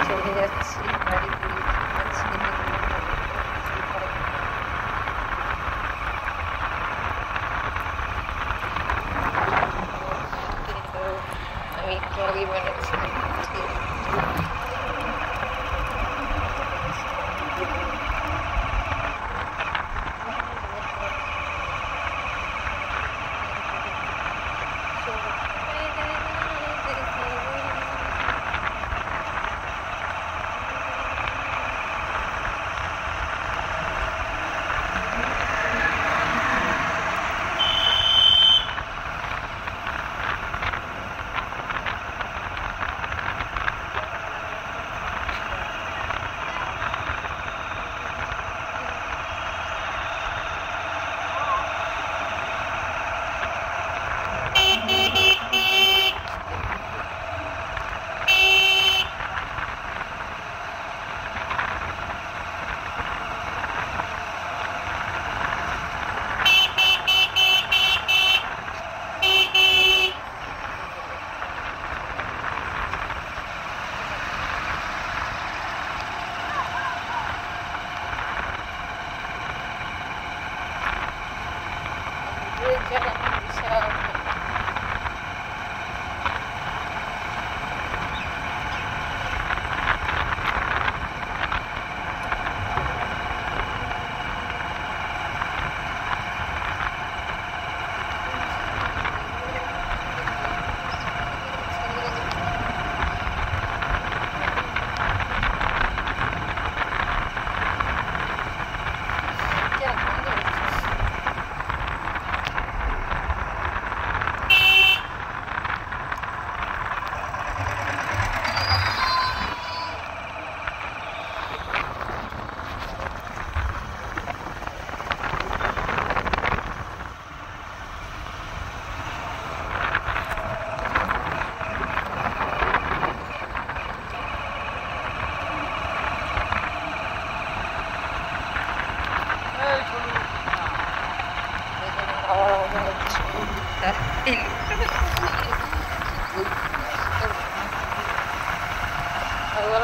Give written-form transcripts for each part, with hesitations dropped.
চলে যাচ্ছি বাড়িতে। আমি একটু আগে বানাচ্ছিলাম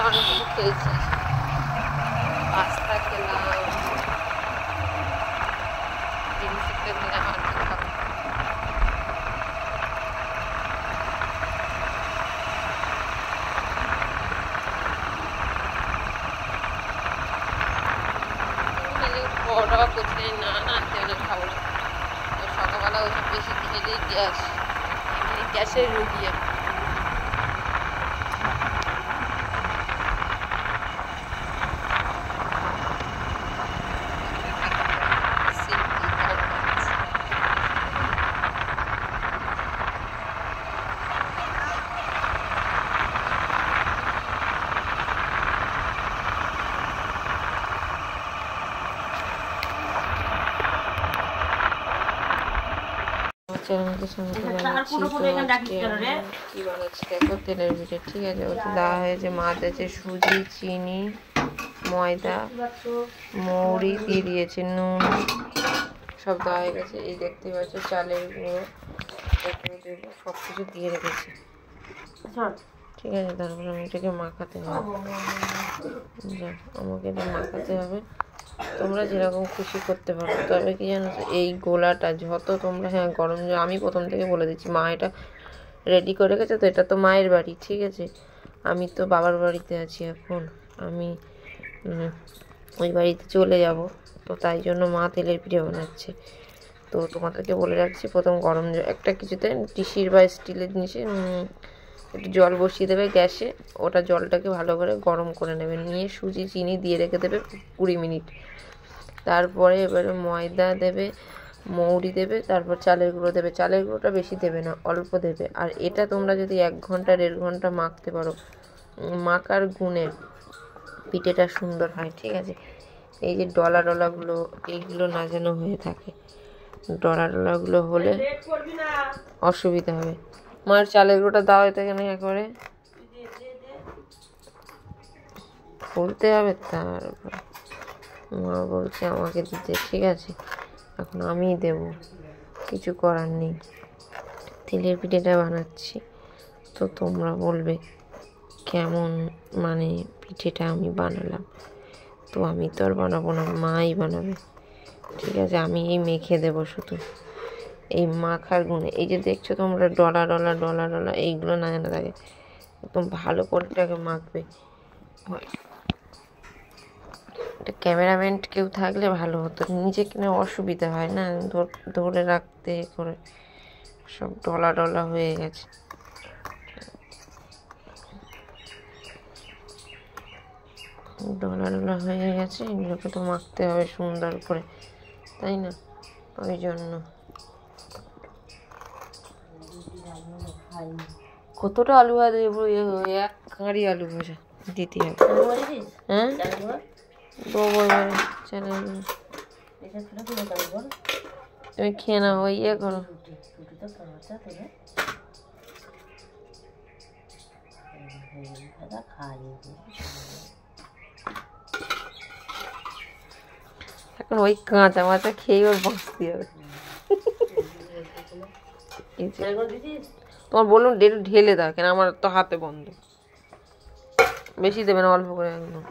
অনেক কিছু খেয়েছি, পাস্তা খেলাম, জিনিস দিলাম আর কি খাবো। বড় কোথায় না আনতে হলে খাবো না, সকালবেলা ওইসব বেশি খেলেই গ্যাস, গ্যাসের রুগী। চ্যানেলকে সঙ্গে বানাচ্ছি, তো আজকে কি বানাচ্ছি দেখো, তেলের পিঠে। ঠিক আছে, ওতে দেওয়া হয়েছে মাছ আছে, সুজি, চিনি, ময়দা, মৌরি দিয়ে দিয়েছে, নুন সব দেওয়া হয়ে গেছে। এই দেখতে পাচ্ছ চালের গুঁড়ো, সব কিছু দিয়ে রেখেছি। ঠিক আছে, তারপরে আমি এটাকে মাখাতে হবে। আমাকে এটা মাখাতে হবে, তোমরা যেরকম খুশি করতে পারো। তবে কি জানো, এই গোলাটা যত তোমরা, হ্যাঁ গরম জল, আমি প্রথম থেকে বলে দিচ্ছি, মা এটা রেডি করে রেখেছে, তো এটা তো মায়ের বাড়ি। ঠিক আছে, আমি তো বাবার বাড়িতে আছি এখন, আমি ওই বাড়িতে চলে যাব, তো তাই জন্য মা তেলের পিঠে বানাচ্ছে। তো তোমাদেরকে বলে রাখছি, প্রথম গরম জল একটা কিছুতে টিসির বা স্টিলের জিনিসে একটু জল বসিয়ে দেবে গ্যাসে, ওটা জলটাকে ভালো করে গরম করে নেবে, নিয়ে সুজি চিনি দিয়ে রেখে দেবে 20 মিনিট। তারপরে এবারে ময়দা দেবে, মৌরি দেবে, তারপর চালের গুঁড়ো দেবে। চালের গুঁড়োটা বেশি দেবে না, অল্প দেবে। আর এটা তোমরা যদি 1 ঘন্টা 1.5 ঘন্টা মাখতে পারো, মাখার গুণে পিঠেটা সুন্দর হয়। ঠিক আছে, এই যে ডলা ডলাগুলো, এইগুলো না যেন হয়ে থাকে, ডলা ডলাগুলো হলে অসুবিধা হবে। মায়ের চালের গুঁড়োটা দেওয়া হয়ে থাকে না, একবারে খুলতে হবে, তারপর মা বলছে আমাকে দিতে। ঠিক আছে, এখন আমিই দেব, কিছু করার নেই। তেলের পিঠেটা বানাচ্ছি, তো তোমরা বলবে কেমন মানে পিঠেটা আমি বানালাম। তো আমি তো আর বানাবো না, মাই বানাবে, ঠিক আছে। আমি এই মেখে দেবো শুধু, এই মাখার গুণে। এই যে দেখছো তোমরা ডলা ডলা ডলা ডলা, এইগুলো না জানা থাকে, একদম ভালো করে এটাকে মাখবে। এটা ক্যামেরাম্যান কেউ থাকলে ভালো হতো, নিজে কিনে অসুবিধা হয় না, ধরে রাখতে করে সব ডলা ডলা হয়ে গেছে। ডলা ডলা হয়ে গেছে, এগুলোকে তো মাখতে হবে সুন্দর করে, তাই না? ওই জন্য কতটা আলু ভাজা দেবো, এক কাঁড়ি আলু ভাজা দিতে হবে। হ্যাঁ দেবো এবারে, চলে তুমি খেয়ে নাও, ওই ইয়ে করো। এখন ওই কাঁচা মাচা খেয়ে ওর বাঁচতে হবে। তোমার বলুন ঢেলে দাও, কেন আমার তো হাতে বন্ধ। বেশি দেবে না, অল্প করে একদম।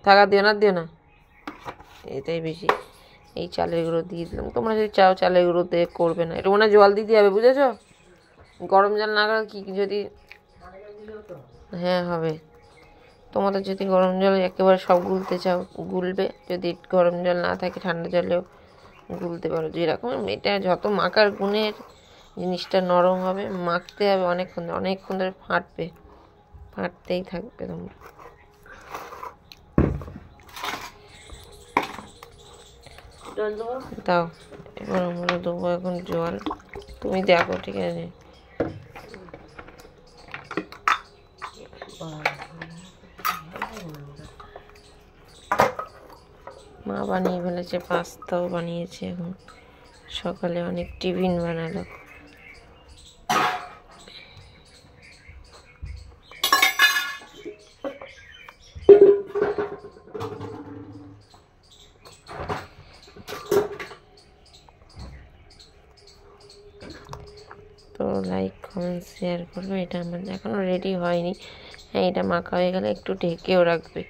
থাকা দিও না, এটাই বেশি। এই চালের গুঁড়ো দিয়ে দিলাম, তোমরা যদি চাও চালের গুঁড়ো দিয়ে করবে না, এটা মনে হয় জল দিতে হবে, বুঝেছ? গরম জল না করে কি যদি, হ্যাঁ হবে। তোমাদের যদি গরম জল একেবারে সব গুলতে চাও গুলবে, যদি গরম জল না থাকে ঠান্ডা জলেও গুলতে পারো, যেরকম। এটা যত মাখার গুণের জিনিসটা নরম হবে, মাখতে হবে অনেকক্ষণ ধরে ফাটতেই থাকবে তোমরা। দাও, এবার আমরা দেবো এখন জল, তুমি দেখো, ঠিক আছে? মা বানিয়ে ফেলেছে, পাস্তাও বানিয়েছে, এখন সকালে অনেক টিফিন বানালো। তো লাইক কমেন্ট শেয়ার করবে। এটা আমার এখনও রেডি হয়নি। হ্যাঁ, এটা মাখা হয়ে গেলে একটু ঢেকেও রাখবে,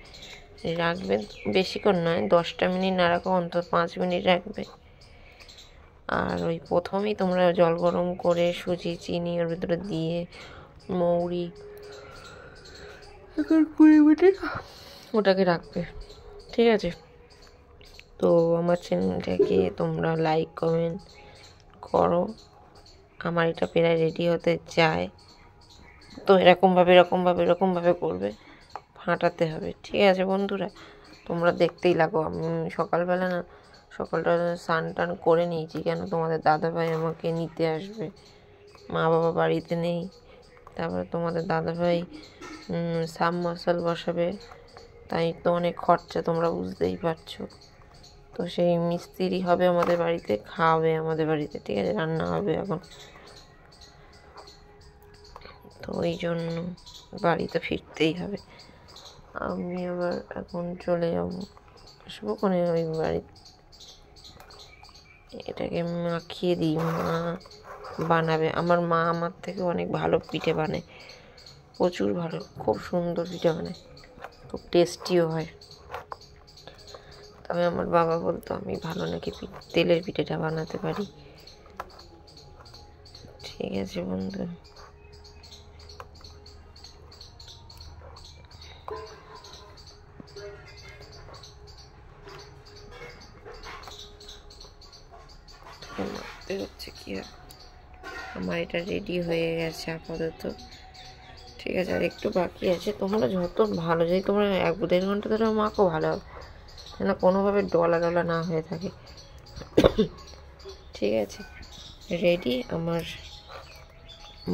বেশিক্ষণ নয়, 10টা মিনিট না রাখো, অন্তত 5 মিনিট রাখবে। আর ওই প্রথমেই তোমরা জল গরম করে সুজি চিনি ওর ভিতরে দিয়ে মৌরি 20 মিনিট ওটাকে রাখবে, ঠিক আছে? তো আমার চ্যানেলটাকে তোমরা লাইক কমেন্ট করো। আমার এটা প্রায় রেডি হতে চায়, তো এরকমভাবে করবে, ফাটাতে হবে, ঠিক আছে বন্ধুরা? তোমরা দেখতেই লাগো। আমি সকালবেলা সকালটা স্নান টান করে নিয়েছি, কেন তোমাদের দাদাভাই আমাকে নিতে আসবে, মা বাবা বাড়িতে নেই। তারপরে তোমাদের দাদাভাই সাবমার্শাল বসাবে, তাই তো অনেক খরচা, তোমরা বুঝতেই পারছো। তো সেই মিস্ত্রি হবে আমাদের বাড়িতে, খাওয়াবে আমাদের বাড়িতে, ঠিক আছে? রান্না হবে এখন, তো ওই জন্য বাড়িতে ফিরতেই হবে। আমি আবার এখন চলে আসবো কোনে ওই বাড়ি। এটাকে মাখিয়ে দিই, মা বানাবে। আমার মা আমার থেকে অনেক ভালো পিঠে বানায়, প্রচুর ভালো, খুব সুন্দর পিঠে বানায়, খুব টেস্টিও হয়। তবে আমার বাবা বলতো আমি ভালো নাকি তেলের পিঠেটা বানাতে পারি, ঠিক আছে বন্ধু? হচ্ছে কি, আমার এটা রেডি হয়ে গেছে আপাতত, ঠিক আছে? আর একটু বাকি আছে। তোমরা যত ভালো, যদি তোমরা 1-1.5 ঘন্টা ধরে মাখো ভালো হবে, যেন কোনোভাবে ডলা ডলা না হয়ে থাকে, ঠিক আছে? রেডি আমার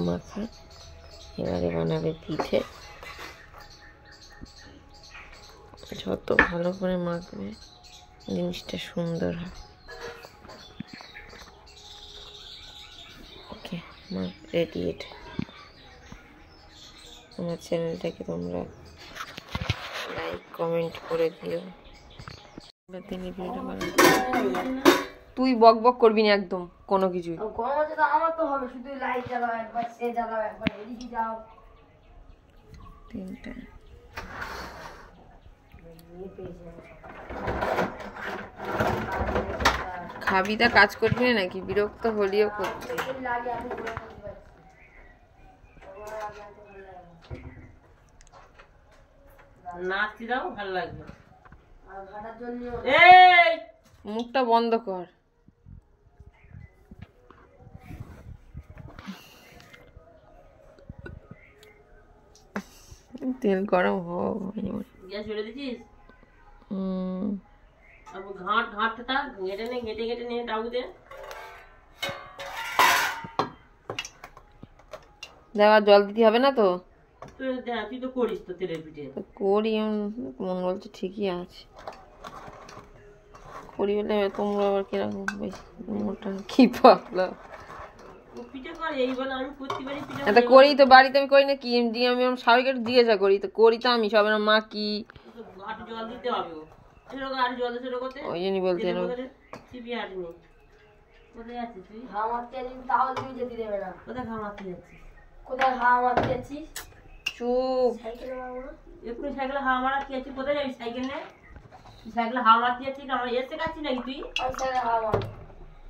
মাখা, এবারে বানাবে পিঠে। যত ভালো করে মাখবে জিনিসটা সুন্দর হয়। ওকে, আমার রেডি এটা। আমার চ্যানেলটাকে তোমরা লাইক কমেন্ট করে দিও। তুই বক বক করবি না একদম কোনো কিছুই। গরম আছে তো আমার তো হবে, শুধু লাইট জ্বালাও একবার, সে জ্বালাও একবার, এদিকে যাও। তিনটা খাবি তা কাজ করবি না নাকি? বিরক্ত হলিও করছি। নাচি দাও ভালো লাগবে। মুখটা বন্ধ কর। তেল গরম হোক। গ্যাস ছেড়ে দিছিস? ঘাট ঘাটটা ঘেটে নে, ঘেটে ঘেটে নিয়ে ডাবুতে দেওয়া জল দিতে হবে না তো? তুই তো করিস তো তেলের পিঠে। করি, মন বলছে ঠিকই আছে করি বলে তোমরা আবার কিরকম মোটা কি পাতলা পিঠে করে এই বলে আমি করতে পারি পিঠে। এটা করি তো বাড়িতে, আমি করি না কি আমি স্বাভাবিক একটু জিজ্ঞাসা করি তো, করি তো আমি সব। মা কি আট জল দিতে হবে, আর জল সেটা করতে ওই জন্যই বলতে চিপি হাঁটি নেই। কোথায় যাচ্ছিস তুই? হাওয়া মারতে যাচ্ছিস, তাহলে তুমি যেতে দেবে না। কোথায় ঘা মারতে যাচ্ছিস? কোথায় হাওয়া মারতে যাচ্ছিস? চুপ। সাইকেলে মারবো না? এক্ষুনি সাইকেলে হাওয়া মারা কি আছে? কোথায় যাবি সাইকেল নিয়ে? সাইকেলে হাওয়া মারতে যাচ্ছিস? আমরা এসে কাচ্ছি নাকি তুই? আমি সাইকেলে হাওয়া মারবো,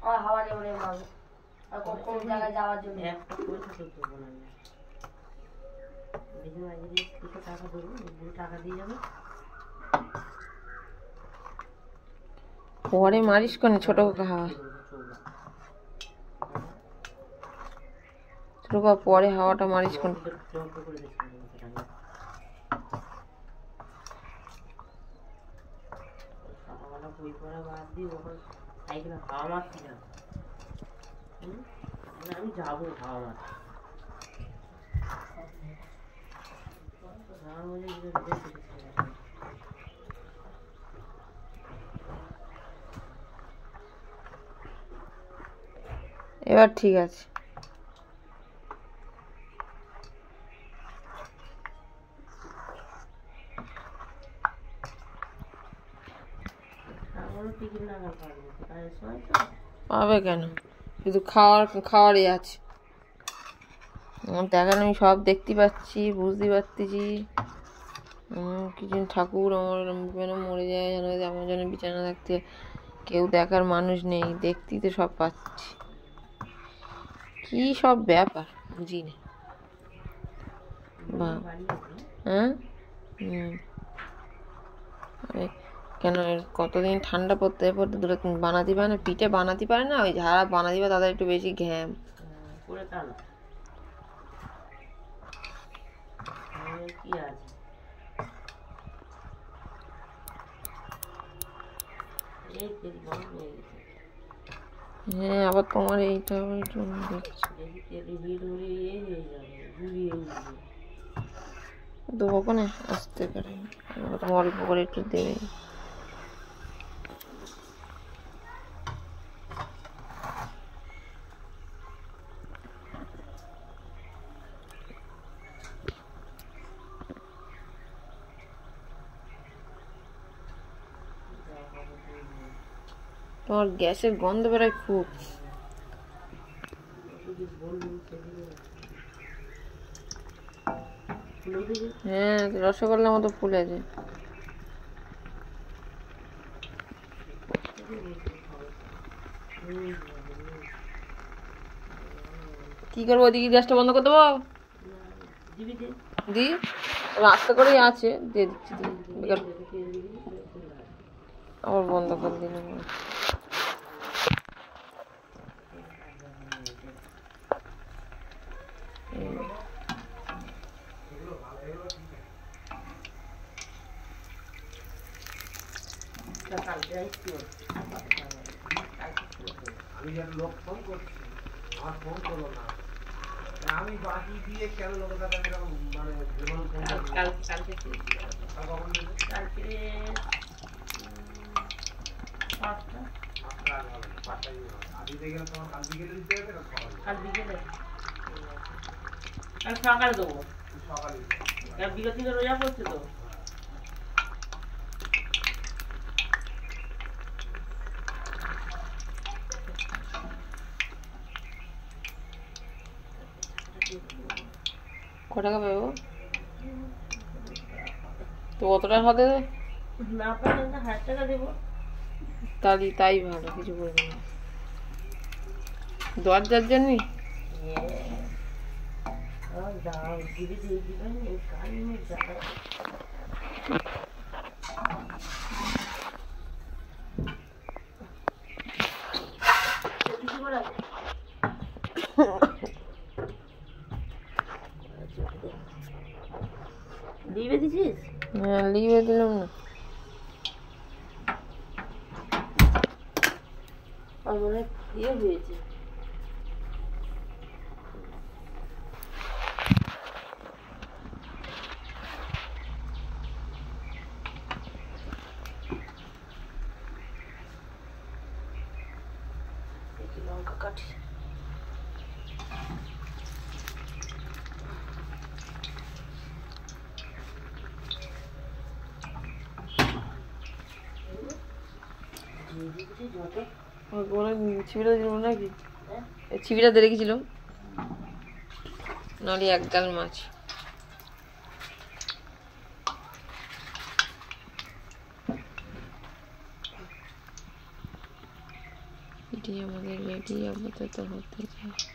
আমার হাওয়া নেই বলে মারবো। আর কোন জায়গায় যাওয়ার জন্য একটা পয়সা তো দেবো না। দেখি আজকে কিছু টাকা দেবো, টাকা দিয়ে যাবে। পরে মারিস কোন ছোট হাওয়া, ছোট পরে হাওয়াটা মারিস কোন। বই পড়া বাদ দিয়ে ওখানে সাইকেলে হাওয়া মারছি না। আমি যাবো হাওয়া মারতে। এবার ঠিক আছে। পাবে কেন, শুধু খাওয়ারই আছে। দেখেন আমি সব দেখতে পাচ্ছি, বুঝতে পারতেছি। কিছু ঠাকুর আমার যেন মরে যায়, যেন আমার জন্য বিছানা থাকতে কেউ দেখার মানুষ নেই, দেখতেই তো সব পাচ্ছি। কি সব ব্যাপার বুঝি না। হ্যাঁ কেন কতদিন ঠান্ডা পড়তে পড়তে দুটো বানাতে পারে না, পিঠে বানাতে পারে না। ওই যারা বানাতে পারে তাদের একটু বেশি ঘ্যাম। কি আছে হ্যাঁ, আবার তোমার এইটা দেবো কোনে আসতে পারে, অল্প করে একটু দেবে। তোমার গ্যাসের গন্ধ বেরোয় খুব। হ্যাঁ, রসগোল্লার মতো ফুলেছে। কি করবো, ওদিকে গ্যাসটা বন্ধ করে দেবো? দি আস্তে করেই আছে, দিয়ে দিচ্ছি। আবার বন্ধ করে দিলাম। আমি লোক ফোন করছি, আমার ফোন করলো না, আমি বাকি দিয়ে কেন লোকের কাছে এরকম মানে সকালে দেবো, সকালে বিকেল থেকে রোজা করছে তো। টাকা পাবো? তো কতটা হাতে না পারলে 1,000 টাকা দেবো। তাই তাই ভালো, কিছু বলবো না। দরজার জন্যই দাও দিবি দিয়ে দিবেন এই কানে যাবে। দিবে দিছিস? হ্যাঁ, লিভে দিলাম না। আর মনে ইয়ে হয়েছে। লঙ্কা কাটি। ছিপিটা দিল নাকি? ছিপিটা দিয়ে রেখেছিল, নাহলে এক গাল মাছ। এটি আমাদের রেডি আপাতত হতে যায়।